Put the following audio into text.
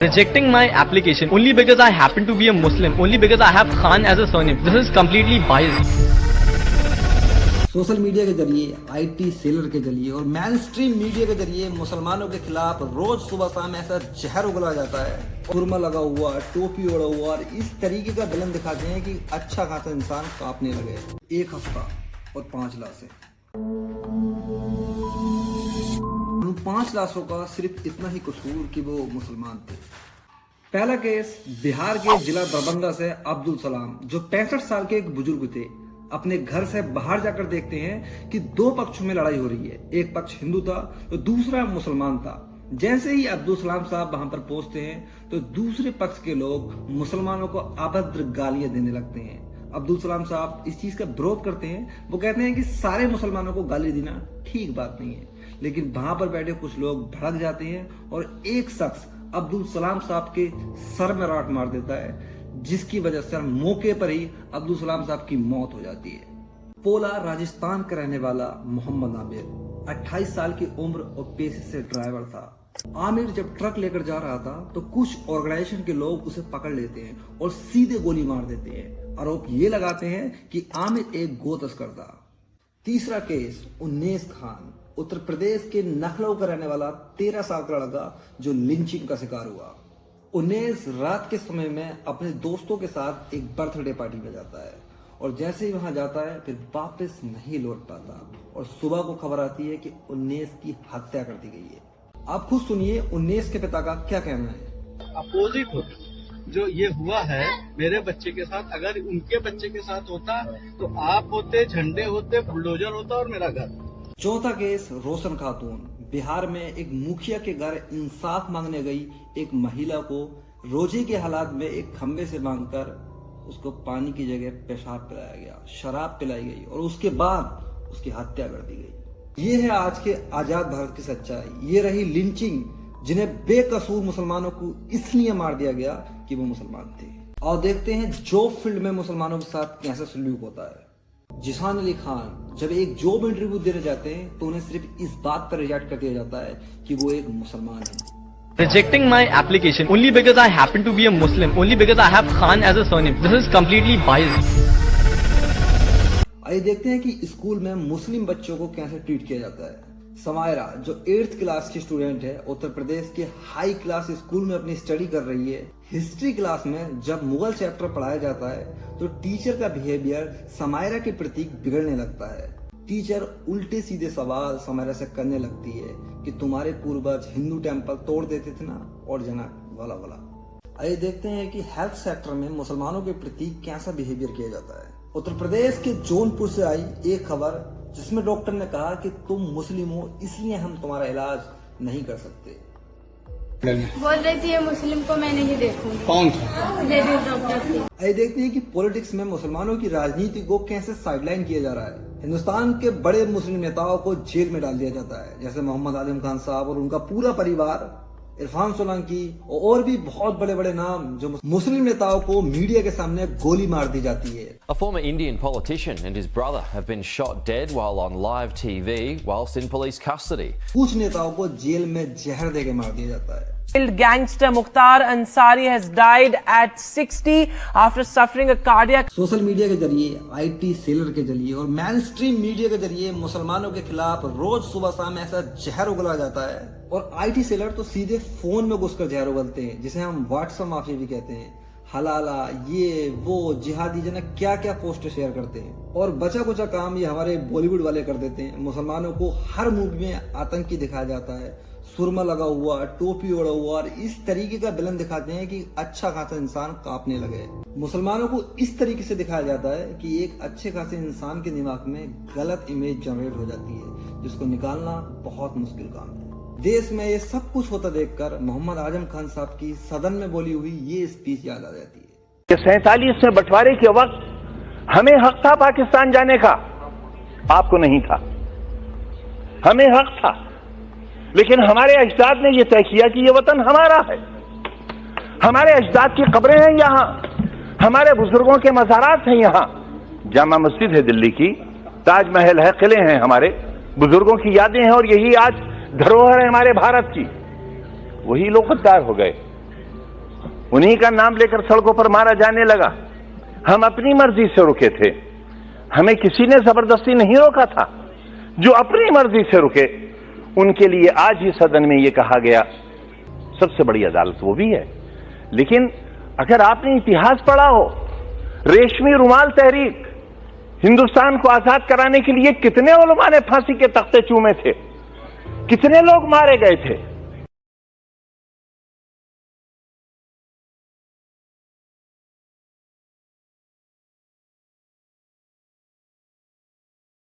Rejecting my application only because I happen to be a Muslim, only because I have Khan as a surname. This is completely biased. Social media के जरिए, IT seller के जरिए और main stream media के जरिए मुसलमानों के खिलाफ रोज सुबह शाम ऐसा जहर उगला जाता है, खुरमा लगा हुआ, टोपी ओढ़ा हुआ और इस तरीके का विलन दिखाते हैं कि अच्छा खासा इंसान कांपने लगे। 1 हफ्ता और 5 लाशें। उन 5 लाशों का सिर्फ इतना ही कसूर कि वो मुसलमान थे। पहला केस बिहार के जिला दरभंगा से अब्दुल सलाम, जो 65 साल के एक बुजुर्ग थे, अपने घर से बाहर जाकर देखते हैं कि 2 पक्षों में लड़ाई हो रही है। एक पक्ष हिंदू था तो दूसरा मुसलमान था। जैसे ही अब्दुल सलाम साहब वहां पर पहुंचते हैं तो दूसरे पक्ष के लोग मुसलमानों को अभद्र गालियां देने लगते हैं। अब्दुल सलाम साहब इस चीज का विरोध करते हैं। वो कहते हैं कि सारे मुसलमानों को गाली देना ठीक बात नहीं है, लेकिन वहां पर बैठे कुछ लोग भड़क जाते हैं और एक शख्स अब्दुल सलाम साहब के सर में राट मार देता है, जिसकी वजह से मौके पर ही अब्दुल सलाम साहब की मौत हो जाती है। पोला राजस्थान का रहने वाला मोहम्मद आमिर 28 साल की उम्र और पेशे से ड्राइवर था। आमिर जब ट्रक लेकर जा रहा था तो कुछ ऑर्गेनाइजेशन के लोग उसे पकड़ लेते हैं और सीधे गोली मार देते हैं। आरोप ये लगाते हैं कि आमिर एक गो तस्कर था। तीसरा केस उन्नेस खान, उत्तर प्रदेश के नखलऊ का रहने वाला 13 साल का लड़का जो लिंचिंग का शिकार हुआ। उन्नेस रात के समय में अपने दोस्तों के साथ एक बर्थडे पार्टी में जाता है और जैसे ही वहां जाता है फिर वापस नहीं लौट पाता और सुबह को खबर आती है कि उन्नेस की हत्या कर दी गई है। आप खुद सुनिए उन्नेस के पिता का क्या कहना है। अपोजिट हो जो ये हुआ है मेरे बच्चे के साथ, अगर उनके बच्चे के साथ होता तो आप होते, झंडे होते, बुलडोजर होता और मेरा घर। चौथा केस रोशन खातून, बिहार में एक मुखिया के घर इंसाफ मांगने गई एक महिला को रोजे के हालात में एक खंबे से बांधकर उसको पानी की जगह पेशाब पिलाया गया, शराब पिलाई गई और उसके बाद उसकी हत्या कर दी गई। ये है आज के आजाद भारत की सच्चाई। ये रही लिंचिंग, जिन्हें बेकसूर मुसलमानों को इसलिए मार दिया गया कि वो मुसलमान थे। और देखते हैं जॉब फील्ड में मुसलमानों के साथ कैसा सलूक होता है। जिशान अली खान जब एक जॉब इंटरव्यू देने जाते हैं तो उन्हें सिर्फ इस बात पर रिजेक्ट कर दिया जाता है कि वो एक मुसलमान है। Rejecting my application only because I happen to be a Muslim, only because I have Khan as a surname. This is completely biased. आइए देखते हैं कि स्कूल में मुस्लिम बच्चों को कैसे ट्रीट किया जाता है। समायरा जो 8th क्लास की स्टूडेंट है, उत्तर प्रदेश के हाई क्लास स्कूल में अपनी स्टडी कर रही है। हिस्ट्री क्लास में जब मुगल चैप्टर पढ़ाया जाता है तो टीचर का बिहेवियर समायरा के प्रति बिगड़ने लगता है। टीचर उल्टे सीधे सवाल समायरा से करने लगती है कि तुम्हारे पूर्वज हिंदू टेम्पल तोड़ देते थे ना, और जना वाला वाला। आइए देखते हैं कि हेल्थ सेक्टर में मुसलमानों के प्रति कैसा बिहेवियर किया जाता है। उत्तर प्रदेश के जौनपुर से आई एक खबर जिसमें डॉक्टर ने कहा कि तुम मुस्लिम हो इसलिए हम तुम्हारा इलाज नहीं कर सकते। बोल रही थी ये मुस्लिम को मैं नहीं देखूंगी। कौन था? लेडी डॉक्टर थी। आइए देखते हैं कि पॉलिटिक्स में मुसलमानों की राजनीति को कैसे साइडलाइन किया जा रहा है। हिंदुस्तान के बड़े मुस्लिम नेताओं को जेल में डाल दिया जाता है, जैसे मोहम्मद आजम खान साहब और उनका पूरा परिवार, इरफान सोलंकी और भी बहुत बड़े बड़े नाम, जो मुस्लिम नेताओं को मीडिया के सामने गोली मार दी जाती है। A former Indian politician and his brother have been shot dead while on live TV whilst in police custody. कुछ नेताओं को जेल में जहर देके मार दिया जाता है। Gangster Mukhtar Ansari has died at 60 after suffering a cardiac. Social media के जरिए, आईटी सेलर के जरिए और मेन स्ट्रीम मीडिया के जरिए मुसलमानों के खिलाफ रोज सुबह शाम ऐसा जहर उगला जाता है। और आईटी सेलर तो सीधे फोन में घुसकर जहर उगलते हैं, जिसे हम व्हाट्सएप माफिया भी कहते हैं। हलाला, ये वो जिहादी जना क्या क्या पोस्ट शेयर करते हैं और बचा कुचा काम ये हमारे बॉलीवुड वाले कर देते हैं। मुसलमानों को हर मूवी में आतंकी दिखाया जाता है, सुरमा लगा हुआ, टोपी ओढ़ा हुआ और इस तरीके का विलन दिखाते हैं कि अच्छा खासा इंसान कांपने लगे। मुसलमानों को इस तरीके से दिखाया जाता है कि एक अच्छे खासे इंसान के दिमाग में गलत इमेज जनरेट हो जाती है, जिसको निकालना बहुत मुश्किल काम है। देश में ये सब कुछ होता देखकर मोहम्मद आजम खान साहब की सदन में बोली हुई ये स्पीच याद आ जाती है। 47 में बंटवारे के वक्त हमें हक था पाकिस्तान जाने का, आपको नहीं था। हमें हक था, लेकिन हमारे अजदाद ने यह तय किया कि यह वतन हमारा है। हमारे अजदाद की कब्रें हैं यहाँ, हमारे बुजुर्गों के मज़ारात हैं यहाँ। जामा मस्जिद है दिल्ली की, ताजमहल है, किले हैं, हमारे बुजुर्गों की यादें हैं और यही आज धरोहर है हमारे भारत की। वही लोग गद्दार हो गए, उन्हीं का नाम लेकर सड़कों पर मारा जाने लगा। हम अपनी मर्जी से रुके थे, हमें किसी ने जबरदस्ती नहीं रोका था। जो अपनी मर्जी से रुके उनके लिए आज ही सदन में यह कहा गया सबसे बड़ी अदालत वो भी है। लेकिन अगर आपने इतिहास पढ़ा हो, रेशमी रुमाल तहरीक, हिंदुस्तान को आजाद कराने के लिए कितने उलमा ने फांसी के तख्ते चूमे थे, कितने लोग मारे गए थे।